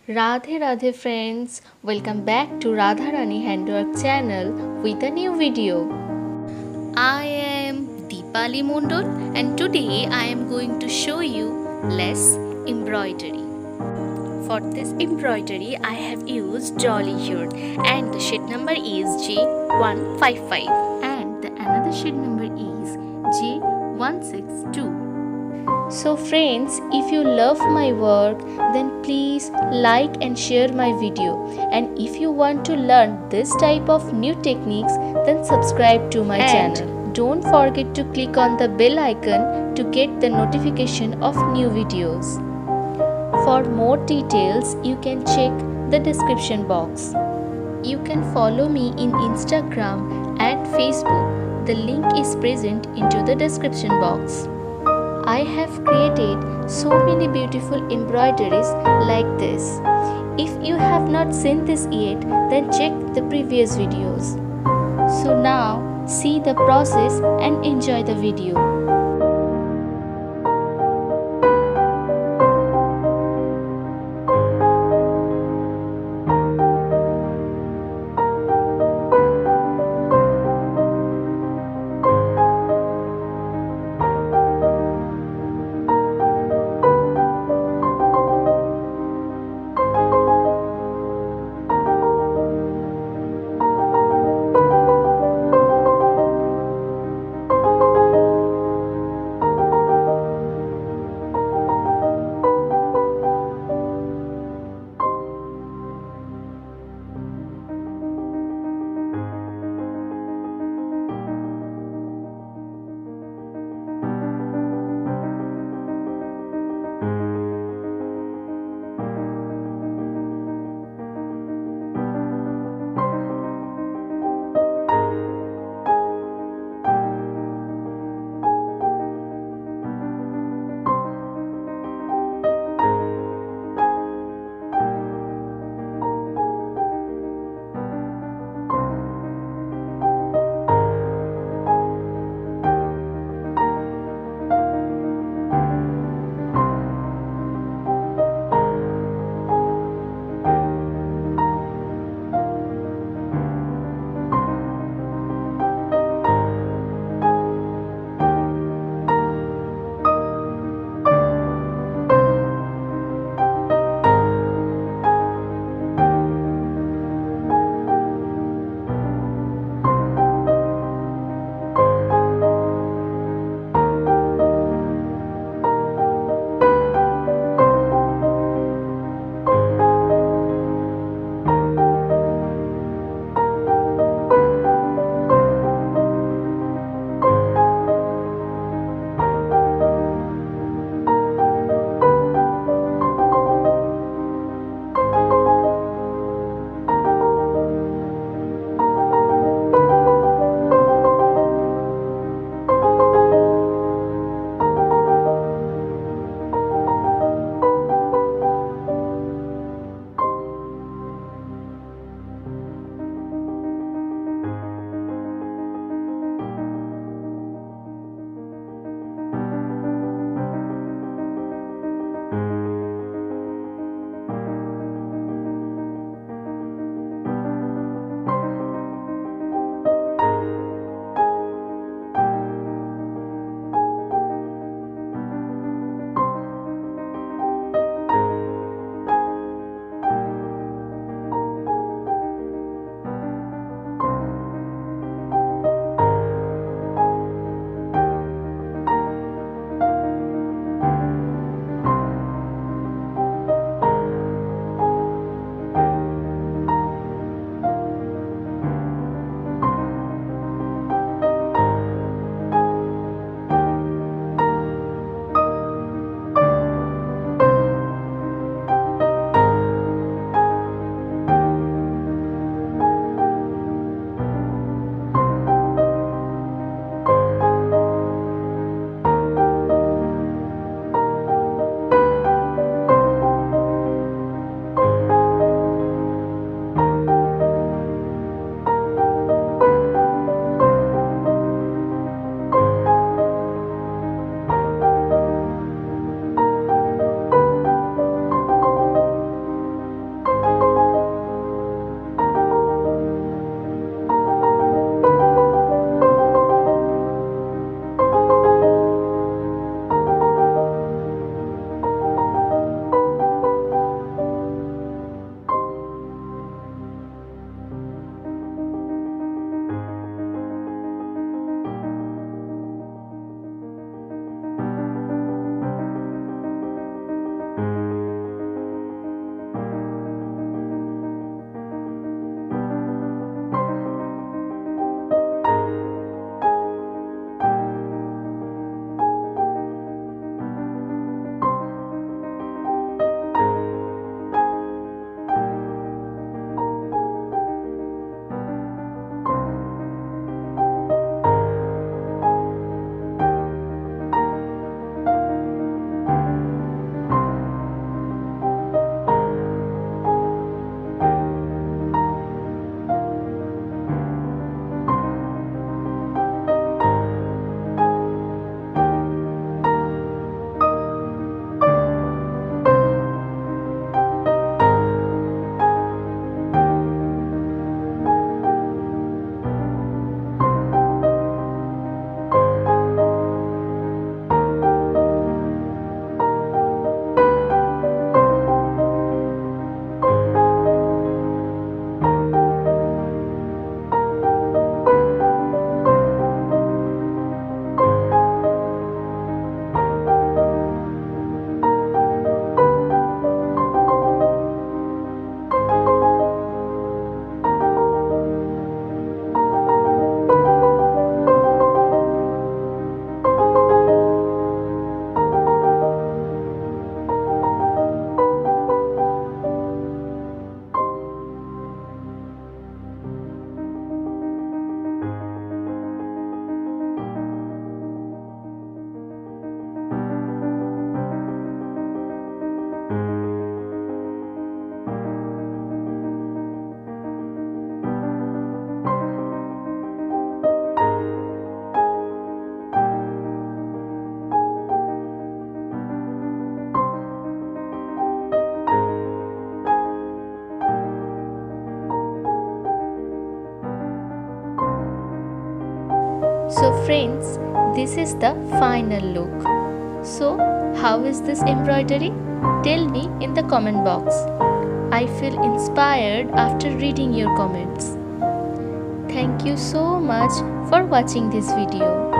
Radhe Radhe friends, welcome back to Radharani Handwork channel with a new video. I am Deepali Mondol and today I am going to show you less embroidery. For this embroidery I have used dolly yarn and the shade number is J155 and the another shade number is J162. So friends, if you love my work, then please like and share my video. And if you want to learn this type of new techniques, then subscribe to my channel. Don't forget to click on the bell icon to get the notification of new videos. For more details, you can check the description box. You can follow me in Instagram and Facebook. The link is present into the description box. I have created so many beautiful embroideries like this. If you have not seen this yet, then check the previous videos. So now, see the process and enjoy the video. So friends, this is the final look. So how is this embroidery? Tell me in the comment box. I feel inspired after reading your comments. Thank you so much for watching this video.